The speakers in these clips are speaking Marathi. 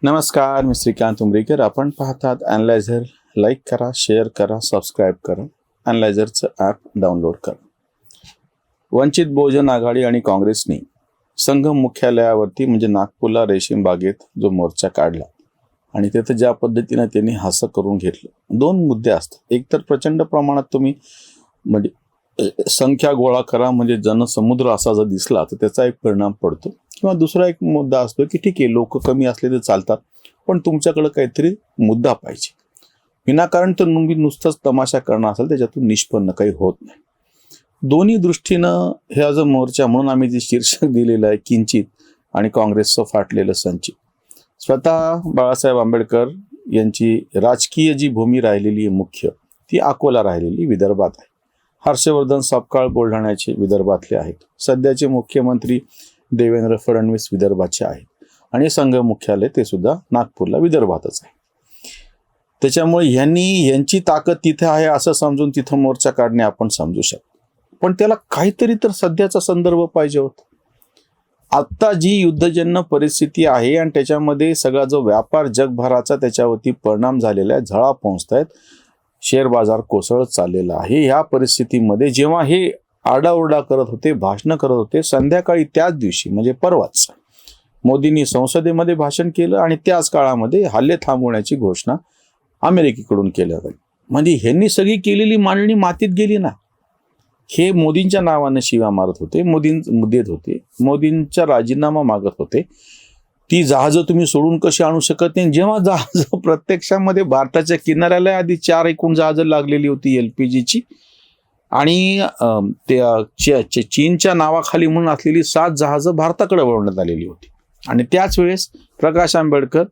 नमस्कार, मी श्रीकांत उमरीकर. आपण पाहतात ॲनलायझर. लाईक करा, शेअर करा, सबस्क्राईब करा. ॲनलायझरचं ॲप डाउनलोड करा. वंचित बहुजन आघाडी आणि काँग्रेसने संघ मुख्यालयावरती म्हणजे नागपूरला रेशीम बागेत जो मोर्चा काढला आणि तिथं ज्या पद्धतीनं त्यांनी हास्य करून घेतलं. दोन मुद्दे असतात. एक तर प्रचंड प्रमाणात तुम्ही म्हणजे संख्या गोळा करा, म्हणजे जनसमुद्र असा जर दिसला तर त्याचा एक परिणाम पडतो. किंवा दुसरा एक मुद्दा असतो की ठीक आहे, लोक कमी असले तर चालतात, पण तुमच्याकडे काहीतरी मुद्दा पाहिजे. विनाकारण तर तुम्ही नुसतंच तमाशा करणं असेल त्याच्यातून निष्पन्न काही होत नाही. दोन्ही दृष्टीनं हा जो मोर्चा, म्हणून आम्ही जे शीर्षक दिलेलं आहे किंचित आणि काँग्रेसचं फाटलेलं संचित. स्वतः बाळासाहेब आंबेडकर यांची राजकीय जी भूमी राहिलेली मुख्य ती अकोला राहिलेली विदर्भात आहे. हर्षवर्धन सपकाळ बुलढाण्याचे विदर्भातले आहेत. सध्याचे मुख्यमंत्री देवेंद्र फडणवीस विदर्भाचे आहेत आणि संघ मुख्यालय ते सुद्धा नागपूरला विदर्भातच आहे. त्याच्यामुळे यांची ताकद तिथे आहे असं समजून तिथं मोर्चा काढणे आपण समजू शकतो. पण त्याला काहीतरी तर सध्याचा संदर्भ पाहिजे होता. आत्ता जी युद्धजन्य परिस्थिती आहे आणि त्याच्यामध्ये सगळा जो व्यापार जगभराचा त्याच्यावरती परिणाम झालेला आहे, झळा पोहोचतायत, शेअर बाजार कोसळत चाललेला आहे. ह्या परिस्थितीमध्ये जेव्हा हे आरडाओरडा करत होते, भाषणं करत होते, संध्याकाळी त्याच दिवशी म्हणजे परवाच मोदींनी संसदेमध्ये भाषण केलं आणि त्याच काळामध्ये हल्ले थांबवण्याची घोषणा अमेरिकेकडून केल्या जाईल. म्हणजे ह्यांनी सगळी केलेली मांडणी मातीत गेली ना. हे मोदींच्या नावानं शिव्या मारत होते, देत होते, मोदींचा राजीनामा मागत होते. ती जहाजं तुम्ही सोडून कशी आणू शकत नाही. जेव्हा जहाजं प्रत्यक्षामध्ये भारताच्या किनाऱ्याला आधी 4 एकूण जहाजं लागलेली होती LPGची आणि चीनच्या नावाखाली म्हणून असलेली 7 जहाजं भारताकडे वळवण्यात आलेली होती. आणि त्याच वेळेस प्रकाश आंबेडकर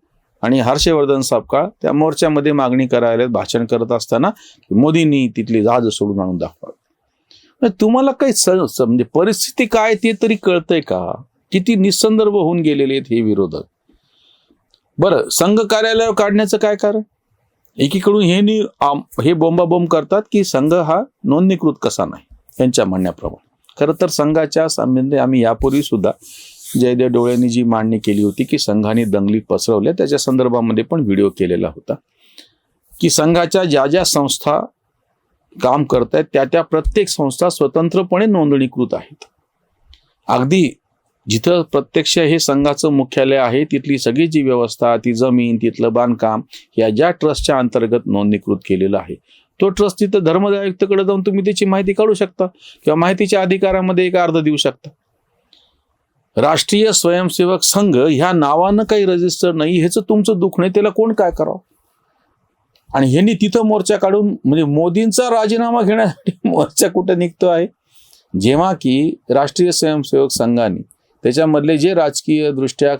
आणि हर्षवर्धन सपकाळ त्या मोर्चामध्ये मागणी करायला भाषण करत असताना मोदींनी तिथली जहाजं सोडून आणून दाखवा. तुम्हाला काही म्हणजे परिस्थिती काय ते तरी कळतंय का? किती निसंदर्भ होऊन गेलेले आहेत हे विरोधक. बरं, संघ कार्यालयावर काढण्याचं काय कारण? एकीकडून हे बोंबाबोंब करतात की संघ हा नोंदणीकृत कसा नाही यांच्या म्हणण्याप्रमाणे. खरं तर संघाच्या संबंधी आम्ही यापूर्वी सुद्धा जयदेव डोळेंनी जी मांडणी केली होती की संघाने दंगली पसरवल्या, त्याच्या संदर्भामध्ये पण व्हिडिओ केलेला होता की संघाच्या ज्या ज्या संस्था काम करत आहेत त्या प्रत्येक संस्था स्वतंत्रपणे नोंदणीकृत आहेत. अगदी जिथं प्रत्यक्ष हे संघाचं मुख्यालय आहे तिथली सगळी जी व्यवस्था, ती जमीन, तिथलं बांधकाम या ज्या ट्रस्टच्या अंतर्गत नोंदणीकृत केलेलं आहे, तो ट्रस्ट तिथं धर्मदाय आयुक्ताकडे जाऊन तुम्ही त्याची माहिती काढू शकता किंवा माहितीच्या अधिकारामध्ये एक अर्ज देऊ शकता. राष्ट्रीय स्वयंसेवक संघ ह्या नावानं काही रजिस्टर नाही, ह्याचं तुमचं दुःख नाही, त्याला कोण काय करावं? आणि ह्यांनी तिथं मोर्चा काढून म्हणजे मोदींचा राजीनामा घेण्यासाठी मोर्चा कुठं निघतो आहे, जेव्हा की राष्ट्रीय स्वयंसेवक संघाने त्याच्यामधले जे राजकीय दृष्ट्या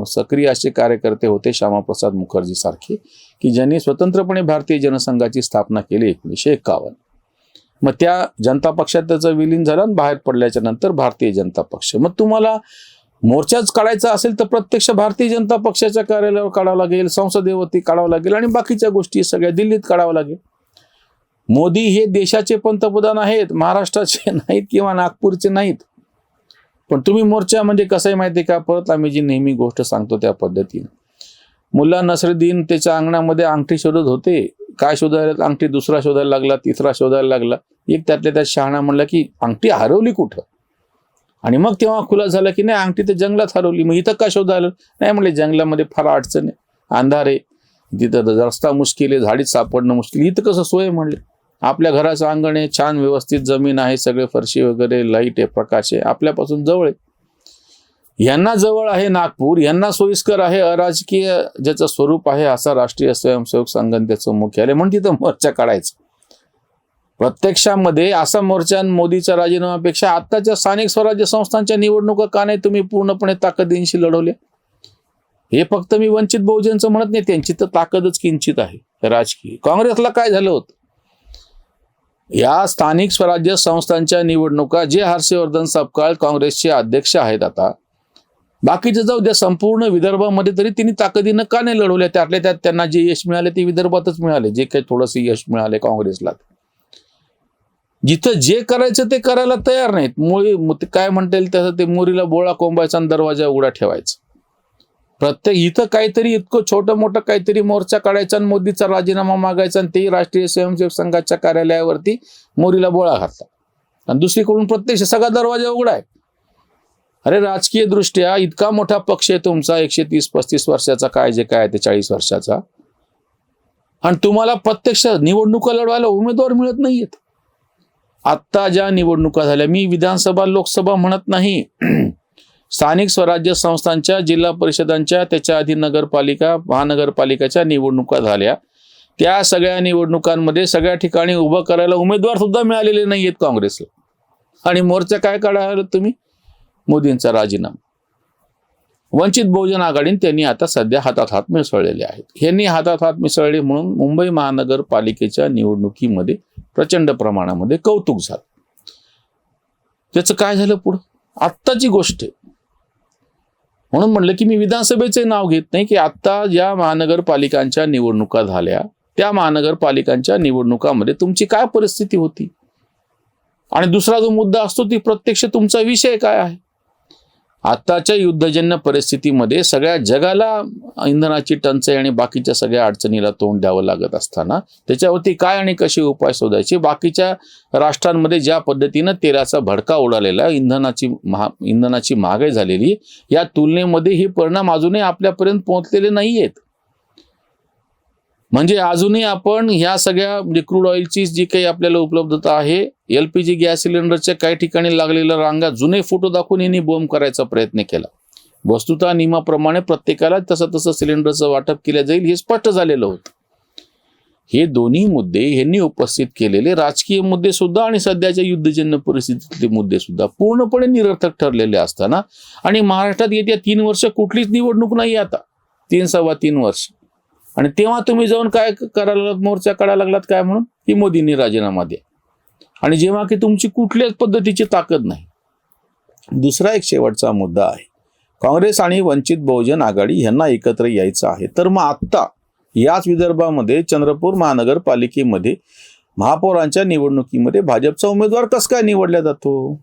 सक्रिय असे कार्यकर्ते होते, श्यामाप्रसाद मुखर्जी सारखे, की ज्यांनी स्वतंत्रपणे भारतीय जनसंघाची स्थापना केली 1951. मग त्या जनता पक्षात त्याचं विलीन झालं आणि बाहेर पडल्याच्या नंतर भारतीय जनता पक्ष. मग तुम्हाला मोर्चाच काढायचा असेल तर प्रत्यक्ष भारतीय जनता पक्षाच्या कार्यालयावर काढावं लागेल, संसदेवरती काढावं लागेल आणि बाकीच्या गोष्टी सगळ्या दिल्लीत काढावं लागेल. मोदी हे देशाचे पंतप्रधान आहेत, महाराष्ट्राचे नाहीत किंवा नागपूरचे नाहीत. पण तुम्ही मोर्चा म्हणजे कसं आहे माहिती आहे का? परत आम्ही जी नेहमी गोष्ट सांगतो त्या पद्धतीने. मुल्ला नसरुद्दीन त्याच्या अंगणामध्ये अंगठी शोधत होते. काय शोधायला? अंगठी दुसरा शोधायला लागला, तिसरा शोधायला लागला. एक त्यातल्या त्यात शहाणा म्हणला की अंगठी हरवली कुठं? आणि मग तेव्हा खुला झाला की नाही, अंगठी तर जंगलात हरवली. मग इथं का शोधायला? नाही म्हणले, जंगलामध्ये फार अडचण आहे, अंधार आहे, तिथं रस्ता मुश्किल आहे, झाडीत सापडणं मुश्किल. इथं कसं सोय म्हणले? आपल्या घराचं अंगण आहे, छान व्यवस्थित जमीन आहे, सगळे फरशी वगैरे, लाईट आहे, प्रकाश आहे, आपल्यापासून जवळ आहे. यांना जवळ आहे नागपूर, यांना सोयीस्कर आहे, अराजकीय ज्याचं स्वरूप आहे असा राष्ट्रीय स्वयंसेवक संघ त्याचं मुख्यालय, म्हणून तिथं मोर्चा काढायचा. प्रत्यक्षामध्ये असा मोर्चा मोदीच्या राजीनाम्यापेक्षा आत्ताच्या स्थानिक स्वराज्य संस्थांच्या निवडणुका का नाही तुम्ही पूर्णपणे ताकदीनिशी लढवल्या? हे फक्त मी वंचित बहुजनचं म्हणत नाही, त्यांची तर ताकदच किंचित आहे राजकीय. काँग्रेसला काय झालं होतं? या स्थानिक स्वराज्य संस्थांच्या निवडणुका जे हर्षवर्धन सपकाळ काँग्रेसचे अध्यक्ष आहेत, आता बाकीचे जाऊ द्या, संपूर्ण विदर्भामध्ये तरी त्यांनी ताकदीनं का नाही लढवल्या? त्यातल्या त्यात त्यांना जे यश मिळाले ते विदर्भातच मिळाले, जे काही थोडंसं यश मिळाले काँग्रेसला. जिथं जे करायचं ते करायला तयार नाहीत. काय म्हणता येईल तसं ते मोरीला बोळा कोंबायचा आणि दरवाजा उघडा ठेवायचा. प्रत्येक इथं काहीतरी इतकं छोटं मोठं काहीतरी मोर्चा काढायचा आणि मोदीचा राजीनामा मागायचा आणि तेही राष्ट्रीय स्वयंसेवक संघाच्या कार्यालयावरती मोरीला बोळा घातला आणि दुसरीकडून प्रत्यक्ष सगळा दरवाजा उघडा आहे. अरे राजकीय दृष्ट्या इतका मोठा पक्ष आहे तुमचा 130-35 वर्षाचा काय जे काय ते 40 वर्षाचा, आणि तुम्हाला प्रत्यक्ष निवडणुका लढवायला उमेदवार मिळत नाहीयेत. आत्ता ज्या निवडणुका झाल्या, मी विधानसभा लोकसभा म्हणत नाही, स्थानिक स्वराज्य संस्थांच्या, जिल्हा परिषदांच्या, त्याच्या आधी नगरपालिका महानगरपालिकेच्या निवडणुका झाल्या, त्या सगळ्या निवडणुकांमध्ये सगळ्या ठिकाणी उभं करायला उमेदवार सुद्धा मिळालेले नाहीयेत काँग्रेसला. आणि मोर्चा काय काढायला तुम्ही? मोदींचा राजीनामा. वंचित बहुजन आघाडीने त्यांनी आता सध्या हातात हात मिसळलेले आहेत. यांनी हातात हात मिसळले म्हणून मुंबई महानगरपालिकेच्या निवडणुकीमध्ये प्रचंड प्रमाणामध्ये कौतुक झालं. त्याचं काय झालं पुढं? आत्ताची गोष्ट आहे. म्हणून म्हणलं की मी विधानसभेचे नाव घेत नाही, की आत्ता ज्या महानगरपालिकांच्या निवडणुका झाल्या त्या महानगरपालिकांच्या निवडणुकामध्ये तुमची काय परिस्थिती होती, आणि दुसरा जो मुद्दा असतो ती प्रत्यक्ष तुमचा विषय काय आहे. आत्ताच्या युद्धजन्य परिस्थितीमध्ये सगळ्या जगाला इंधनाची टंचाई आणि बाकीच्या सगळ्या अडचणीला तोंड द्यावं लागत असताना त्याच्यावरती काय आणि कसे उपाय शोधायचे, बाकीच्या राष्ट्रांमध्ये ज्या पद्धतीनं तेलाचा भडका उडालेला, इंधनाची महागाई झालेली, या तुलनेमध्ये हे परिणाम अजूनही आपल्यापर्यंत पोहोचलेले नाही आहेत. म्हणजे अजूनही आपण ह्या सगळ्या म्हणजे क्रूड ऑइलची जी काही आपल्याला उपलब्धता आहे, LPG गॅस सिलेंडरच्या काही ठिकाणी लागलेल्या रांगा, जुने फोटो दाखवून यांनी बॉम्ब करायचा प्रयत्न केला. वस्तुतः नियमाप्रमाणे प्रत्येकाला तसं सिलेंडरचं वाटप केलं जाईल हे स्पष्ट झालेलं होतं. हे दोन्ही मुद्दे यांनी उपस्थित केलेले राजकीय मुद्दे सुद्धा आणि सध्याच्या युद्धजन्य परिस्थितीतले मुद्दे सुद्धा पूर्णपणे निरर्थक ठरलेले असताना, आणि महाराष्ट्रात येत्या 3 वर्ष कुठलीच निवडणूक नाही, आता 3-3.25 वर्ष, आणि तेव्हा तुम्ही जाऊन काय करायला, मोर्चा काढायला लागलात काय म्हणून, की मोदींनी राजीनामा द्या, आणि जेव्हा की तुमची कुठल्याच पद्धतीची ताकद नाही. दुसरा एक शेवटचा मुद्दा आहे, काँग्रेस आणि वंचित बहुजन आघाडी यांना एकत्र यायचं आहे. तर मग आत्ता याच विदर्भामध्ये चंद्रपूर महानगरपालिकेमध्ये महापौरांच्या निवडणुकीमध्ये भाजपचा उमेदवार कस काय निवडला जातो?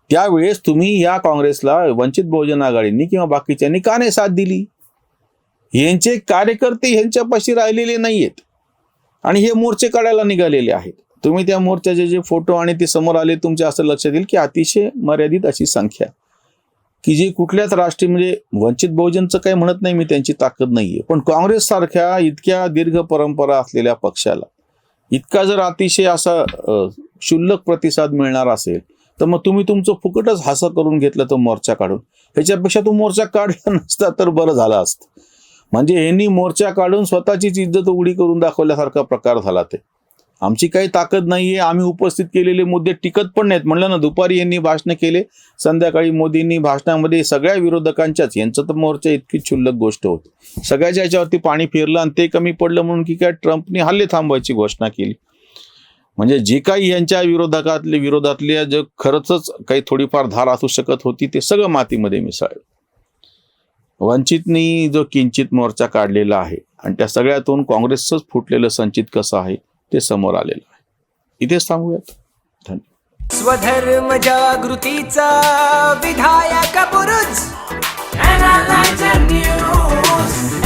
त्यावेळेस तुम्ही या काँग्रेसला वंचित बहुजन आघाडींनी किंवा बाकीच्यांनी का नाही साथ दिली? यांचे कार्यकर्ते यांच्यापाशी राहिलेले नाहीयेत आणि हे मोर्चे काढायला निघालेले आहेत. तुम्ही त्या मोर्चाचे जे फोटो आणि ते समोर आले, तुमच्या असं लक्षात येईल की अतिशय मर्यादित अशी संख्या, की जी कुठल्याच राष्ट्रीय, म्हणजे वंचित बहुजनचं काही म्हणत नाही मी, त्यांची ताकद नाहीये, पण काँग्रेस सारख्या इतक्या दीर्घ परंपरा असलेल्या पक्षाला इतका जर अतिशय असा क्षुल्लक प्रतिसाद मिळणार असेल, तर मग तुम्ही तुमचं फुकटच हासं करून घेतलं तो मोर्चा काढून. ह्याच्यापेक्षा तो मोर्चा काढला नसता तर बरं झालं असतं. म्हणजे यांनी मोर्चा काढून स्वतःचीच इज्जत उघडी करून दाखवल्यासारखा प्रकार झाला. ते आमची काही ताकद नाहीये, आम्ही उपस्थित केलेले मुद्दे टिकत पण नाहीत. म्हणलं ना, दुपारी यांनी भाषण केले, संध्याकाळी मोदींनी भाषणामध्ये सगळ्या विरोधकांच्याच, यांचं तर मोर्चा इतकी क्षुल्लक गोष्ट होती, सगळ्याच्या याच्यावरती पाणी फिरलं आणि ते कमी पडलं म्हणून की काय ट्रम्पने हल्ले थांबवायची घोषणा केली. म्हणजे जे काही यांच्या विरोधातल्या जे खरंच काही थोडीफार धार असू शकत होती ते सगळं मातीमध्ये मिसळलं. वंचितनी जो किंचित मोर्चा काढलेला आहे आणि त्या सगळ्यातून काँग्रेसचंच फुटलेलं संचित कसं आहे ते समोर आलेलं आहे. इथेच थांबूयात. धन्यवाद. स्वधर्म जागृतीचा विधायक बुरुज NLG News.